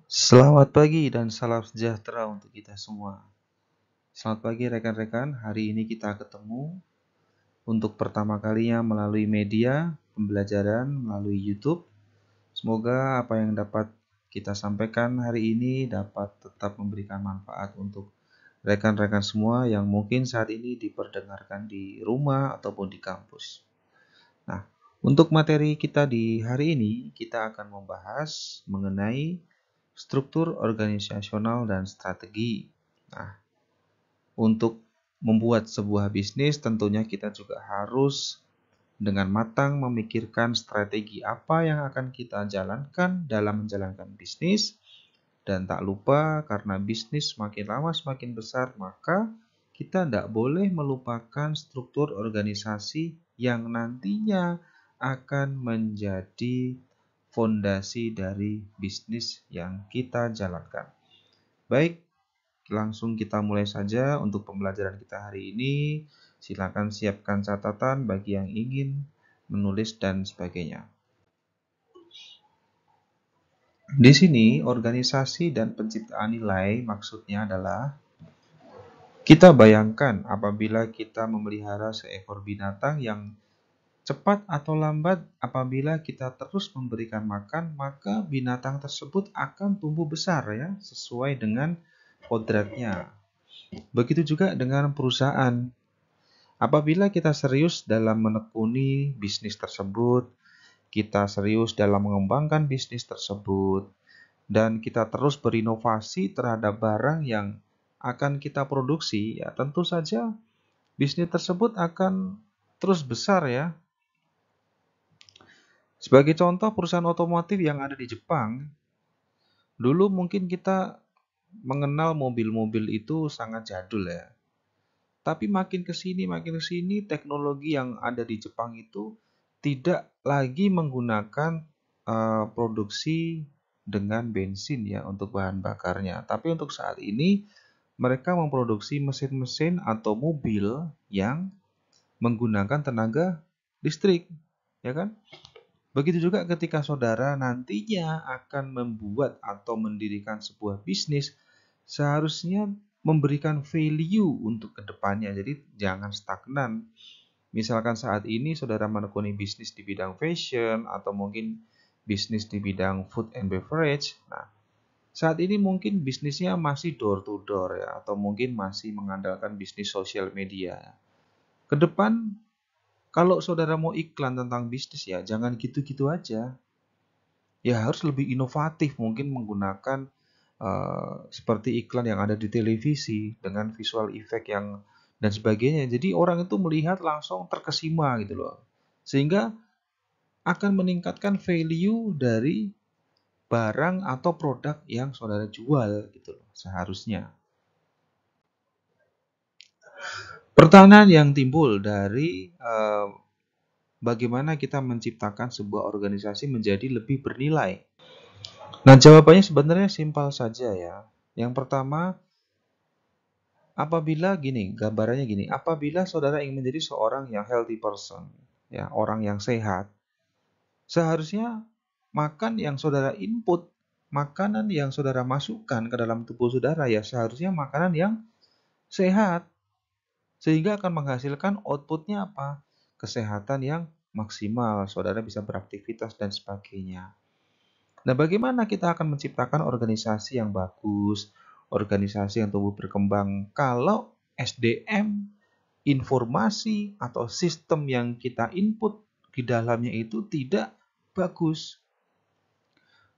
Selamat pagi dan salam sejahtera untuk kita semua. Selamat pagi rekan-rekan, hari ini kita ketemu untuk pertama kalinya melalui media pembelajaran melalui YouTube. Semoga apa yang dapat kita sampaikan hari ini dapat tetap memberikan manfaat untuk rekan-rekan semua yang mungkin saat ini diperdengarkan di rumah ataupun di kampus. Nah, untuk materi kita di hari ini, kita akan membahas mengenai struktur organisasional dan strategi. Nah, untuk membuat sebuah bisnis tentunya kita juga harus dengan matang memikirkan strategi apa yang akan kita jalankan dalam menjalankan bisnis. Dan tak lupa karena bisnis semakin lama semakin besar, maka kita tidak boleh melupakan struktur organisasi yang nantinya akan menjadi fondasi dari bisnis yang kita jalankan. Baik, langsung kita mulai saja untuk pembelajaran kita hari ini. Silakan siapkan catatan bagi yang ingin menulis dan sebagainya. Di sini, organisasi dan penciptaan nilai maksudnya adalah kita bayangkan apabila kita memelihara seekor binatang yang cepat atau lambat apabila kita terus memberikan makan, maka binatang tersebut akan tumbuh besar ya, sesuai dengan kodratnya. Begitu juga dengan perusahaan. Apabila kita serius dalam menekuni bisnis tersebut, kita serius dalam mengembangkan bisnis tersebut, dan kita terus berinovasi terhadap barang yang akan kita produksi, ya tentu saja bisnis tersebut akan terus besar ya. Sebagai contoh perusahaan otomotif yang ada di Jepang, dulu mungkin kita mengenal mobil-mobil itu sangat jadul ya. Tapi makin ke sini teknologi yang ada di Jepang itu tidak lagi menggunakan produksi dengan bensin ya untuk bahan bakarnya. Tapi untuk saat ini mereka memproduksi mesin-mesin atau mobil yang menggunakan tenaga listrik, ya kan? Begitu juga ketika saudara nantinya akan membuat atau mendirikan sebuah bisnis, seharusnya memberikan value untuk kedepannya. Jadi jangan stagnan. Misalkan saat ini saudara menekuni bisnis di bidang fashion atau mungkin bisnis di bidang food and beverage. Nah, saat ini mungkin bisnisnya masih door to door ya, atau mungkin masih mengandalkan bisnis sosial media. Ke depan kalau saudara mau iklan tentang bisnis ya, jangan gitu-gitu aja. Ya harus lebih inovatif, mungkin menggunakan seperti iklan yang ada di televisi dengan visual effect yang dan sebagainya. Jadi orang itu melihat langsung terkesima gitu loh. Sehingga akan meningkatkan value dari barang atau produk yang saudara jual gitu loh, seharusnya. Pertanyaan yang timbul dari bagaimana kita menciptakan sebuah organisasi menjadi lebih bernilai. Nah, jawabannya sebenarnya simpel saja ya. Yang pertama, apabila gini, gambarannya gini, apabila saudara ingin menjadi seorang yang healthy person, ya, orang yang sehat, seharusnya makan yang saudara input, makanan yang saudara masukkan ke dalam tubuh saudara ya seharusnya makanan yang sehat. Sehingga akan menghasilkan outputnya apa? Kesehatan yang maksimal, saudara bisa beraktivitas dan sebagainya. Nah, bagaimana kita akan menciptakan organisasi yang bagus, organisasi yang tumbuh berkembang, kalau SDM, informasi, atau sistem yang kita input di dalamnya itu tidak bagus?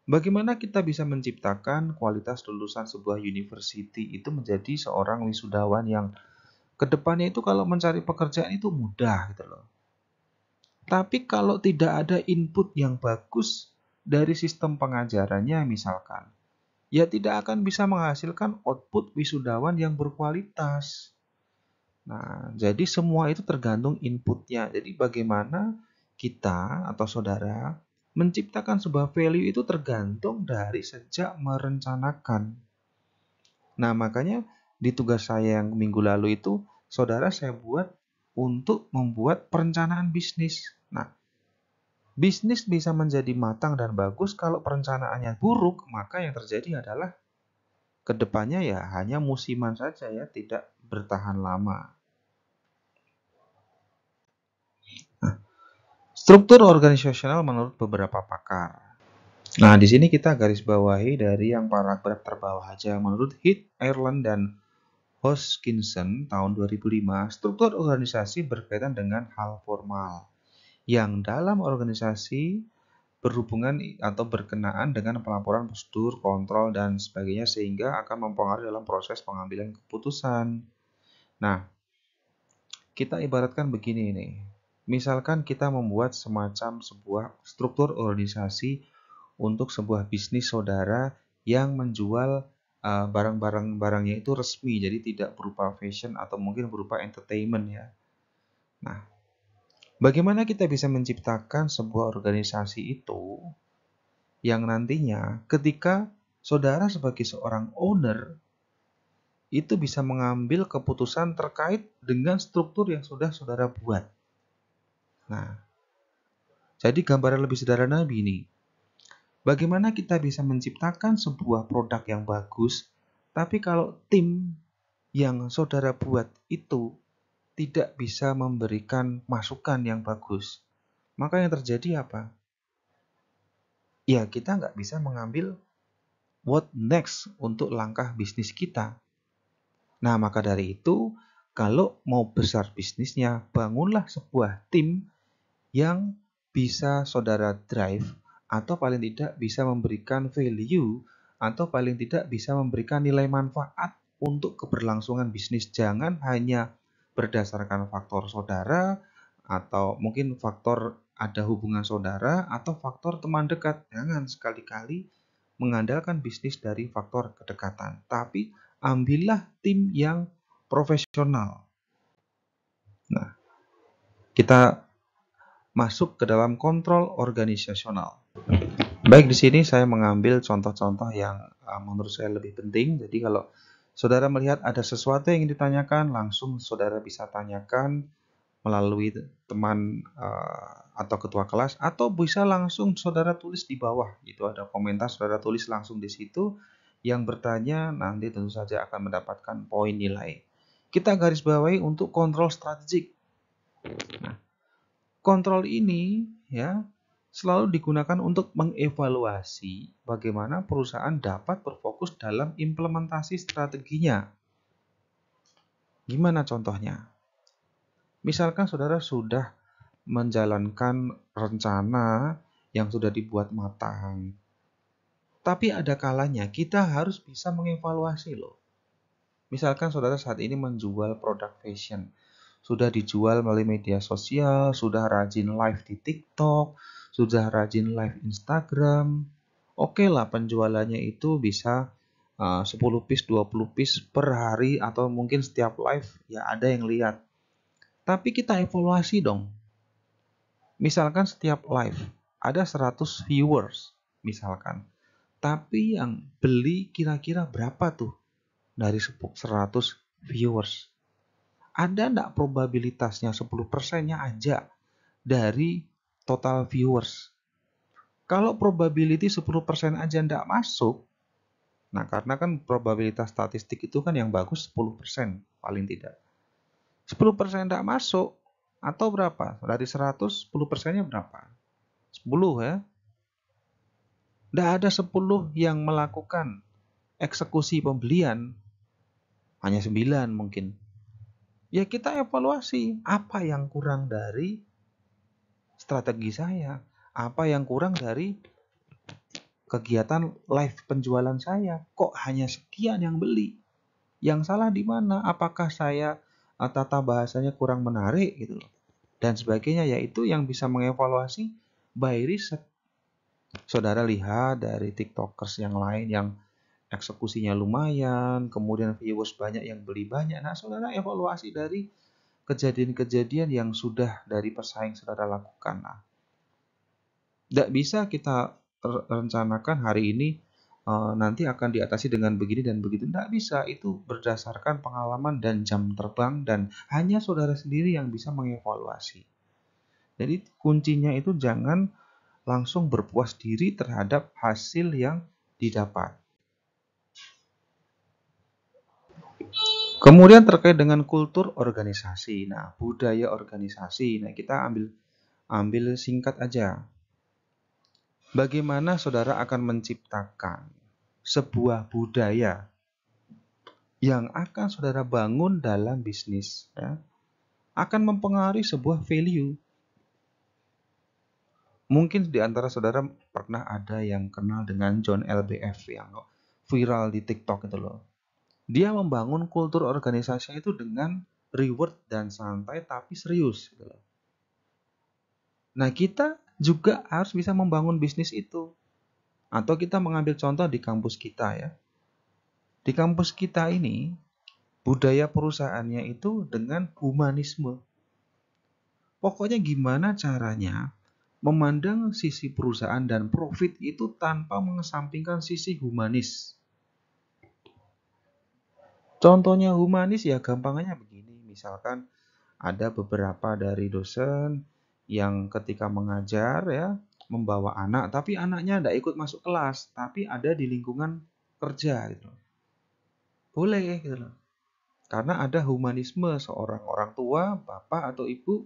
Bagaimana kita bisa menciptakan kualitas lulusan sebuah university itu menjadi seorang wisudawan yang kedepannya itu kalau mencari pekerjaan itu mudah gitu loh. Tapi kalau tidak ada input yang bagus dari sistem pengajarannya misalkan, ya tidak akan bisa menghasilkan output wisudawan yang berkualitas. Nah, jadi semua itu tergantung inputnya. Jadi bagaimana kita atau saudara menciptakan sebuah value itu tergantung dari sejak merencanakan. Nah, makanya di tugas saya yang minggu lalu itu, saudara saya buat untuk membuat perencanaan bisnis. Nah, Bisnis bisa menjadi matang dan bagus kalau perencanaannya buruk, maka yang terjadi adalah kedepannya ya hanya musiman saja ya, tidak bertahan lama. Nah, struktur organisasional menurut beberapa pakar. Nah, di sini kita garis bawahi dari yang paragraf terbawah aja. Menurut Heath, Ireland, dan Hoskinson tahun 2005, struktur organisasi berkaitan dengan hal formal yang dalam organisasi berhubungan atau berkenaan dengan pelaporan prosedur, kontrol, dan sebagainya sehingga akan mempengaruhi dalam proses pengambilan keputusan. Nah, kita ibaratkan begini nih. Misalkan kita membuat semacam sebuah struktur organisasi untuk sebuah bisnis saudara yang menjual barang-barangnya itu resmi, jadi tidak berupa fashion atau mungkin berupa entertainment ya. Nah, bagaimana kita bisa menciptakan sebuah organisasi itu yang nantinya ketika saudara sebagai seorang owner itu bisa mengambil keputusan terkait dengan struktur yang sudah saudara buat. Nah, jadi gambaran lebih sederhana begini. Bagaimana kita bisa menciptakan sebuah produk yang bagus, tapi kalau tim yang saudara buat itu tidak bisa memberikan masukan yang bagus, maka yang terjadi apa? Ya, kita nggak bisa mengambil what next untuk langkah bisnis kita. Nah, maka dari itu, kalau mau besar bisnisnya, bangunlah sebuah tim yang bisa saudara drive atau paling tidak bisa memberikan value atau paling tidak bisa memberikan nilai manfaat untuk keberlangsungan bisnis. Jangan hanya berdasarkan faktor saudara atau mungkin faktor ada hubungan saudara atau faktor teman dekat. Jangan sekali-kali mengandalkan bisnis dari faktor kedekatan, tapi ambillah tim yang profesional. Nah, kita masuk ke dalam kontrol organisasional. Baik, di sini saya mengambil contoh-contoh yang menurut saya lebih penting. Jadi kalau saudara melihat ada sesuatu yang ingin ditanyakan, langsung saudara bisa tanyakan melalui teman atau ketua kelas, atau bisa langsung saudara tulis di bawah. Itu ada komentar, saudara tulis langsung di situ. Yang bertanya nanti tentu saja akan mendapatkan poin nilai. Kita garis bawahi untuk kontrol strategik. Nah, kontrol ini ya selalu digunakan untuk mengevaluasi bagaimana perusahaan dapat berfokus dalam implementasi strateginya. Gimana contohnya? Misalkan saudara sudah menjalankan rencana yang sudah dibuat matang, tapi ada kalanya kita harus bisa mengevaluasi loh. Misalkan saudara saat ini menjual produk fashion, sudah dijual melalui media sosial, sudah rajin live di TikTok, sudah rajin live Instagram. Oke lah, penjualannya itu bisa 10 piece, 20 piece per hari atau mungkin setiap live ya ada yang lihat. Tapi kita evaluasi dong. Misalkan setiap live ada 100 viewers misalkan. Tapi yang beli kira-kira berapa tuh dari 100 viewers? Ada enggak probabilitasnya 10%-nya aja dari total viewers? Kalau probability 10% aja enggak masuk, nah karena kan probabilitas statistik itu kan yang bagus 10% paling tidak. 10% enggak masuk, atau berapa? Dari 100, 10%-nya berapa? 10 ya. Enggak ada 10 yang melakukan eksekusi pembelian, hanya 9 mungkin. Ya kita evaluasi apa yang kurang dari strategi saya, apa yang kurang dari kegiatan live penjualan saya. Kok hanya sekian yang beli? Yang salah di mana? Apakah saya tata bahasanya kurang menarik gitu loh. Dan sebagainya, yaitu yang bisa mengevaluasi by riset. Saudara lihat dari TikTokers yang lain yang eksekusinya lumayan, kemudian viewers banyak yang beli banyak. Nah, saudara evaluasi dari kejadian-kejadian yang sudah dari pesaing saudara lakukan. Nah, tidak bisa kita rencanakan hari ini nanti akan diatasi dengan begini dan begitu. Tidak bisa, itu berdasarkan pengalaman dan jam terbang dan hanya saudara sendiri yang bisa mengevaluasi. Jadi kuncinya itu jangan langsung berpuas diri terhadap hasil yang didapat. Kemudian terkait dengan kultur organisasi. Nah, budaya organisasi. Nah, kita ambil singkat aja. Bagaimana saudara akan menciptakan sebuah budaya yang akan saudara bangun dalam bisnis, ya, akan mempengaruhi sebuah value. Mungkin di antara saudara pernah ada yang kenal dengan John LBF yang viral di TikTok itu loh. Dia membangun kultur organisasi itu dengan reward dan santai tapi serius gitu loh. Nah, kita juga harus bisa membangun bisnis itu. Atau kita mengambil contoh di kampus kita ya. Di kampus kita ini, budaya perusahaannya itu dengan humanisme. Pokoknya gimana caranya memandang sisi perusahaan dan profit itu tanpa mengesampingkan sisi humanis. Contohnya humanis ya gampangnya begini. Misalkan ada beberapa dari dosen yang ketika mengajar ya membawa anak, tapi anaknya tidak ikut masuk kelas, tapi ada di lingkungan kerja gitu. Boleh gitu loh. Karena ada humanisme seorang orang tua, bapak atau ibu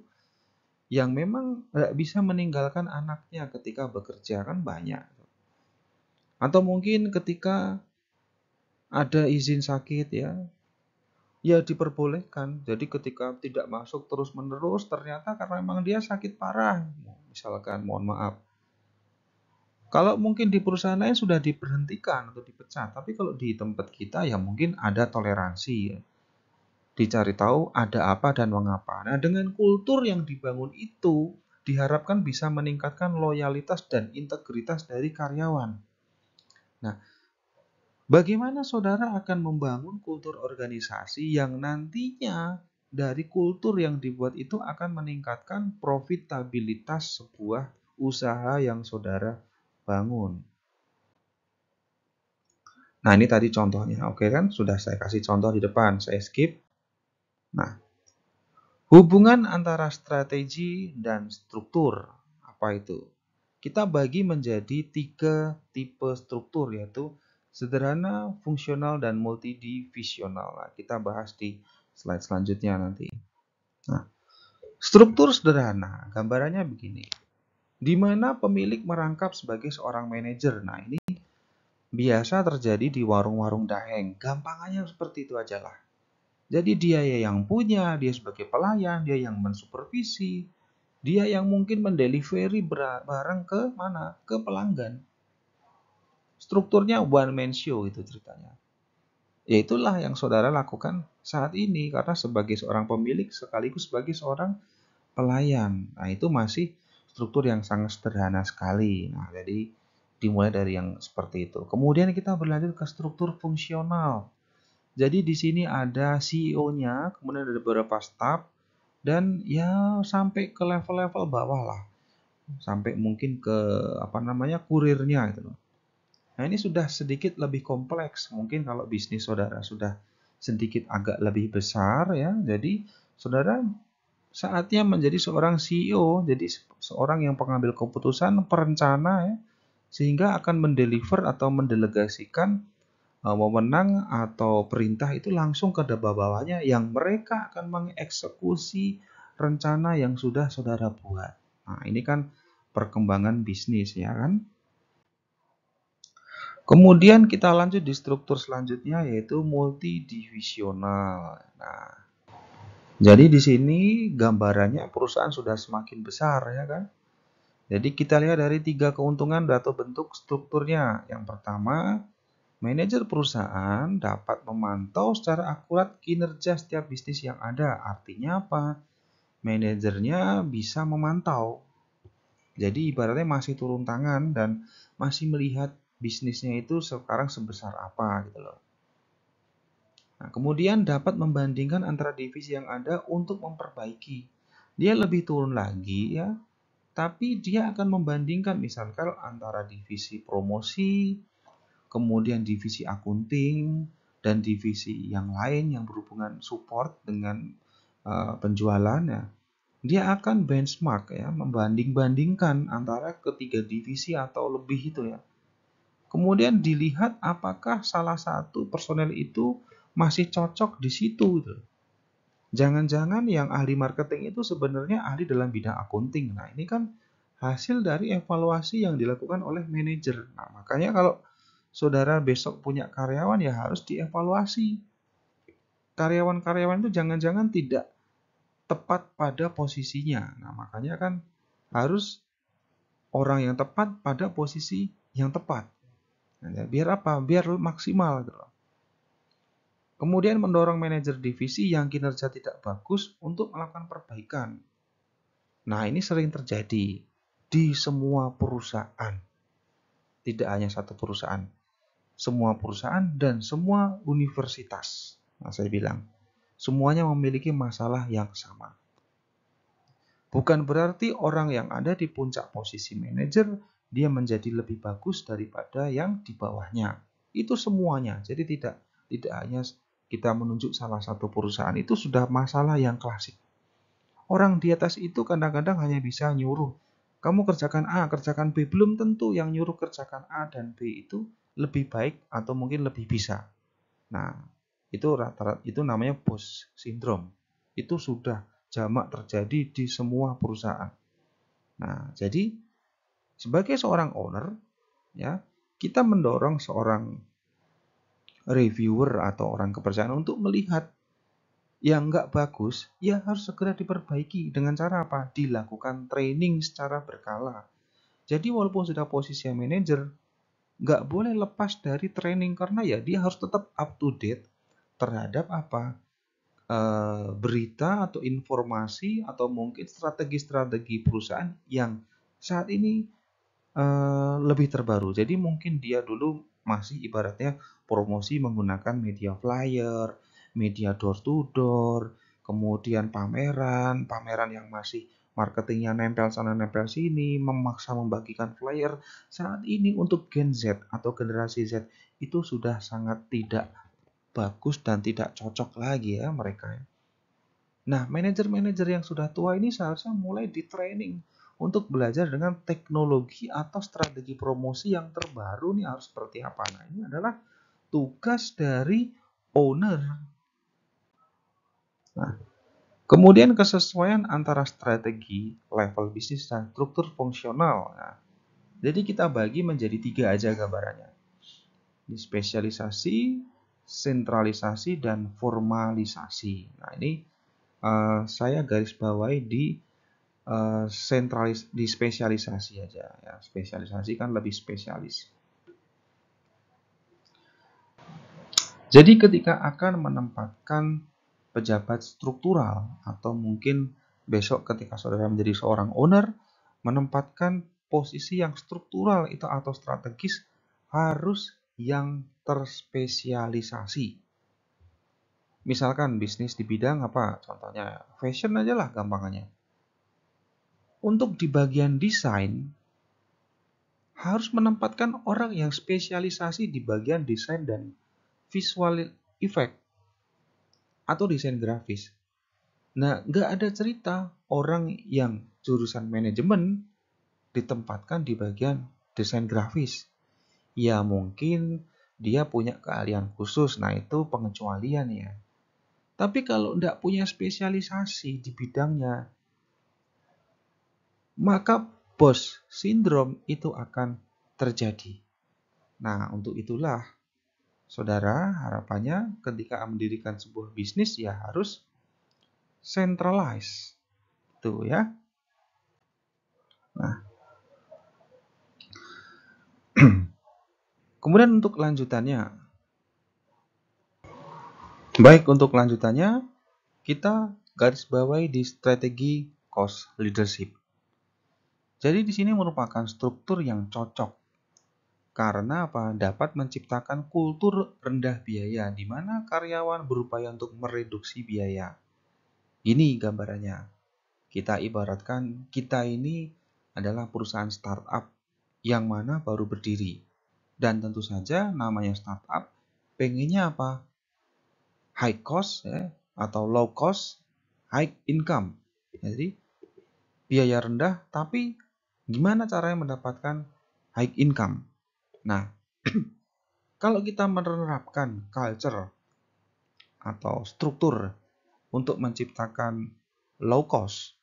yang memang tidak bisa meninggalkan anaknya ketika bekerja kan banyak. Atau mungkin ketika ada izin sakit ya diperbolehkan. Jadi ketika tidak masuk terus-menerus ternyata karena memang dia sakit parah. Misalkan mohon maaf. Kalau mungkin di perusahaan lain sudah diberhentikan atau dipecat, tapi kalau di tempat kita ya mungkin ada toleransi ya. Dicari tahu ada apa dan mengapa. Nah, dengan kultur yang dibangun itu diharapkan bisa meningkatkan loyalitas dan integritas dari karyawan. Nah, bagaimana saudara akan membangun kultur organisasi yang nantinya dari kultur yang dibuat itu akan meningkatkan profitabilitas sebuah usaha yang saudara bangun. Nah, ini tadi contohnya. Oke kan? Sudah saya kasih contoh di depan. Saya skip. Nah, hubungan antara strategi dan struktur. Apa itu? Kita bagi menjadi 3 tipe struktur, yaitu sederhana, fungsional, dan multidivisional. Nah, kita bahas di slide selanjutnya nanti. Nah, struktur sederhana, gambarannya begini. Di mana pemilik merangkap sebagai seorang manajer. Nah, ini biasa terjadi di warung-warung daeng. Gampangannya seperti itu aja lah. Jadi dia yang punya, dia sebagai pelayan, dia yang mensupervisi, dia yang mungkin mendelivery barang ke mana? Ke pelanggan. Strukturnya one man show itu ceritanya. Ya itulah yang saudara lakukan saat ini karena sebagai seorang pemilik sekaligus sebagai seorang pelayan. Nah, itu masih struktur yang sangat sederhana sekali. Nah, jadi dimulai dari yang seperti itu. Kemudian kita berlanjut ke struktur fungsional. Jadi di sini ada CEO-nya, kemudian ada beberapa staff, dan ya sampai ke level-level bawah lah. Sampai mungkin ke kurirnya gitu loh. Nah, ini sudah sedikit lebih kompleks. Mungkin kalau bisnis saudara sudah sedikit agak lebih besar ya. Jadi saudara saatnya menjadi seorang CEO, jadi seorang yang pengambil keputusan, perencana ya, sehingga akan mendeliver atau mendelegasikan wewenang atau perintah itu langsung ke bawah-bawahnya yang mereka akan mengeksekusi rencana yang sudah saudara buat. Nah, ini kan perkembangan bisnis ya kan. Kemudian kita lanjut di struktur selanjutnya yaitu multidivisional. Nah, jadi di sini gambarannya perusahaan sudah semakin besar ya kan. Jadi kita lihat dari 3 keuntungan atau bentuk strukturnya. Yang pertama, manajer perusahaan dapat memantau secara akurat kinerja setiap bisnis yang ada. Artinya apa? Manajernya bisa memantau. Jadi ibaratnya masih turun tangan dan masih melihat bisnisnya itu sekarang sebesar apa gitu loh. Nah, kemudian dapat membandingkan antara divisi yang ada untuk memperbaiki. Dia lebih turun lagi ya, tapi dia akan membandingkan misalkan antara divisi promosi, kemudian divisi akunting, dan divisi yang lain yang berhubungan support dengan penjualannya. Dia akan benchmark ya, membanding-bandingkan antara ketiga divisi atau lebih itu ya. Kemudian dilihat apakah salah satu personel itu masih cocok di situ gitu. Jangan-jangan yang ahli marketing itu sebenarnya ahli dalam bidang accounting. Nah, ini kan hasil dari evaluasi yang dilakukan oleh manajer. Nah, makanya kalau saudara besok punya karyawan ya harus dievaluasi. Karyawan-karyawan itu jangan-jangan tidak tepat pada posisinya. Nah, makanya kan harus orang yang tepat pada posisi yang tepat. Nah, biar apa? Biar maksimal gitu loh. Kemudian mendorong manajer divisi yang kinerja tidak bagus untuk melakukan perbaikan. Nah, ini sering terjadi di semua perusahaan. Tidak hanya satu perusahaan. Semua perusahaan dan semua universitas. Nah, saya bilang, semuanya memiliki masalah yang sama. Bukan berarti orang yang ada di puncak posisi manajer, dia menjadi lebih bagus daripada yang di bawahnya. Itu semuanya. Jadi tidak hanya kita menunjuk salah satu perusahaan, itu sudah masalah yang klasik. Orang di atas itu kadang-kadang hanya bisa nyuruh. Kamu kerjakan A, kerjakan B. Belum tentu yang nyuruh kerjakan A dan B itu lebih baik atau mungkin lebih bisa. Nah, itu rata-rata itu namanya boss syndrome. Itu sudah jamak terjadi di semua perusahaan. Nah, jadi sebagai seorang owner, ya, kita mendorong seorang reviewer atau orang kepercayaan untuk melihat yang nggak bagus, ya harus segera diperbaiki. Dengan cara apa? Dilakukan training secara berkala. Jadi walaupun sudah posisi manajer, nggak boleh lepas dari training karena ya dia harus tetap up to date terhadap apa? Berita atau informasi atau mungkin strategi-strategi perusahaan yang saat ini lebih terbaru. Jadi mungkin dia dulu masih ibaratnya promosi menggunakan media flyer, media door to door, kemudian pameran, pameran yang masih marketingnya nempel sana nempel sini, memaksa membagikan flyer. Saat ini untuk Gen Z atau generasi Z itu sudah sangat tidak bagus dan tidak cocok lagi ya mereka. Nah, manajer-manajer yang sudah tua ini seharusnya mulai di training untuk belajar dengan teknologi atau strategi promosi yang terbaru nih harus seperti apa. Nah, ini adalah tugas dari owner. Nah, kemudian kesesuaian antara strategi, level bisnis, dan struktur fungsional. Nah, jadi kita bagi menjadi 3 aja gambarannya. Spesialisasi, sentralisasi, dan formalisasi. Nah, ini saya garis bawahi di di spesialisasi aja ya. Spesialisasi kan lebih spesialis. Jadi ketika akan menempatkan pejabat struktural atau mungkin besok ketika saudara menjadi seorang owner menempatkan posisi yang struktural itu atau strategis harus yang terspesialisasi. Misalkan bisnis di bidang apa? Contohnya fashion aja lah gampangannya. Untuk di bagian desain harus menempatkan orang yang spesialisasi di bagian desain dan visual effect atau desain grafis. Nah, nggak ada cerita orang yang jurusan manajemen ditempatkan di bagian desain grafis. Ya mungkin dia punya keahlian khusus, nah itu pengecualian ya. Tapi kalau nggak punya spesialisasi di bidangnya, maka boss syndrome itu akan terjadi. Nah, untuk itulah saudara, harapannya ketika mendirikan sebuah bisnis ya harus centralize. Tuh ya. Nah, kemudian untuk lanjutannya. Baik, untuk lanjutannya kita garis bawahi di strategi cost leadership. Jadi di sini merupakan struktur yang cocok karena apa? Dapat menciptakan kultur rendah biaya di mana karyawan berupaya untuk mereduksi biaya. Ini gambarannya. Kita ibaratkan kita ini adalah perusahaan startup yang mana baru berdiri. Dan tentu saja namanya startup pengennya apa? High cost ya, atau low cost, high income. Jadi biaya rendah, tapi gimana caranya mendapatkan high income? Nah, kalau kita menerapkan culture atau struktur untuk menciptakan low cost,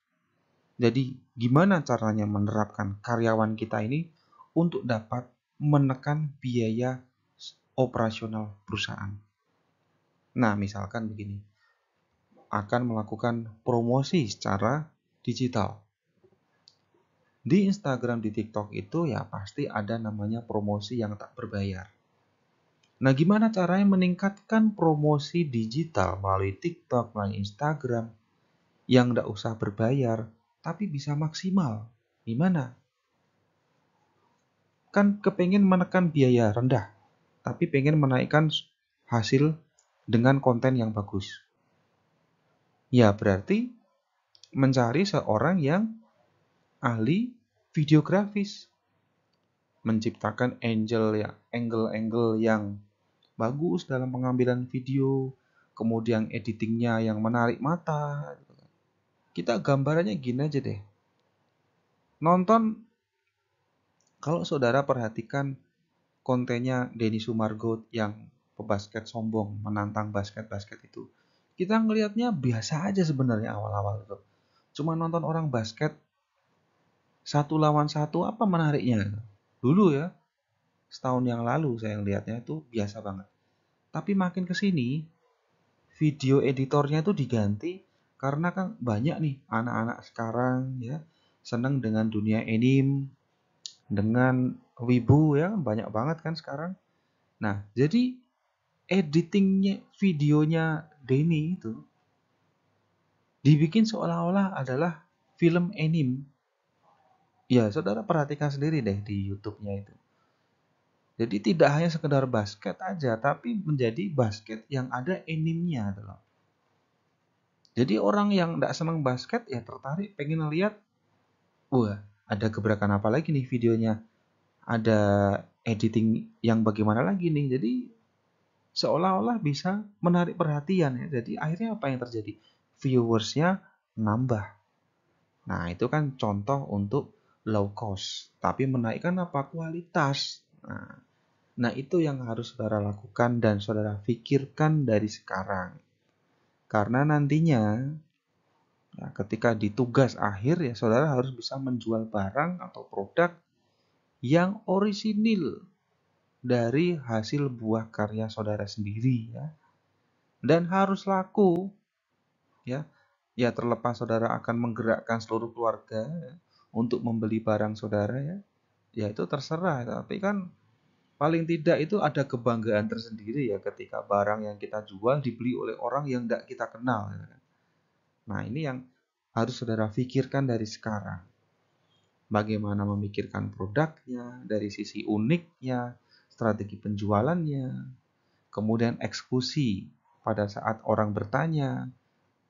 jadi gimana caranya menerapkan karyawan kita ini untuk dapat menekan biaya operasional perusahaan. Nah, misalkan begini, akan melakukan promosi secara digital. Di Instagram, di TikTok itu ya pasti ada namanya promosi yang tak berbayar. Nah, gimana caranya meningkatkan promosi digital melalui TikTok, melalui Instagram yang tidak usah berbayar, tapi bisa maksimal? Gimana? Kan kepengen menekan biaya rendah, tapi pengen menaikkan hasil dengan konten yang bagus. Ya, berarti mencari seorang yang ahli videografis, menciptakan angle-angle yang bagus dalam pengambilan video, kemudian editingnya yang menarik mata. Kita gambarannya gini aja deh. Nonton, kalau saudara perhatikan kontennya Denny Sumargo yang pebasket sombong, menantang basket-basket itu, kita ngelihatnya biasa aja sebenarnya awal-awal itu. Cuma nonton orang basket 1 lawan 1, apa menariknya? Dulu ya, setahun yang lalu saya lihatnya itu biasa banget. Tapi makin ke sini, video editornya itu diganti karena kan banyak nih anak-anak sekarang ya senang dengan dunia anime, dengan wibu ya, banyak banget kan sekarang. Nah, jadi editingnya videonya Denny itu dibikin seolah-olah adalah film anime. Ya, saudara perhatikan sendiri deh di YouTube-nya itu. Jadi tidak hanya sekedar basket aja, tapi menjadi basket yang ada animenya. Jadi orang yang tidak senang basket ya tertarik pengen lihat, wah ada gebrakan apa lagi nih videonya, ada editing yang bagaimana lagi nih. Jadi seolah-olah bisa menarik perhatian ya. Jadi akhirnya apa yang terjadi? Viewersnya nambah. Nah itu kan contoh untuk low cost, tapi menaikkan apa? Kualitas. Nah, itu yang harus saudara lakukan dan saudara pikirkan dari sekarang. Karena nantinya ya, ketika di tugas akhir ya saudara harus bisa menjual barang atau produk yang orisinil dari hasil buah karya saudara sendiri ya. Dan harus laku ya. Ya terlepas saudara akan menggerakkan seluruh keluarga ya, untuk membeli barang saudara ya. Ya itu terserah, tapi kan paling tidak itu ada kebanggaan tersendiri ya ketika barang yang kita jual dibeli oleh orang yang tidak kita kenal. Nah ini yang harus saudara pikirkan dari sekarang. Bagaimana memikirkan produknya, dari sisi uniknya, strategi penjualannya, kemudian eksekusi pada saat orang bertanya,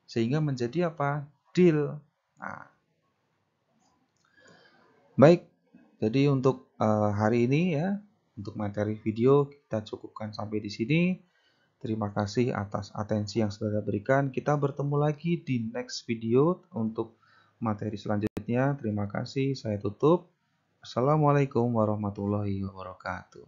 sehingga menjadi apa? Deal. Nah, baik, jadi untuk hari ini ya, untuk materi video kita cukupkan sampai di sini. Terima kasih atas atensi yang sudah berikan. Kita bertemu lagi di next video untuk materi selanjutnya. Terima kasih, saya tutup. Assalamualaikum warahmatullahi wabarakatuh.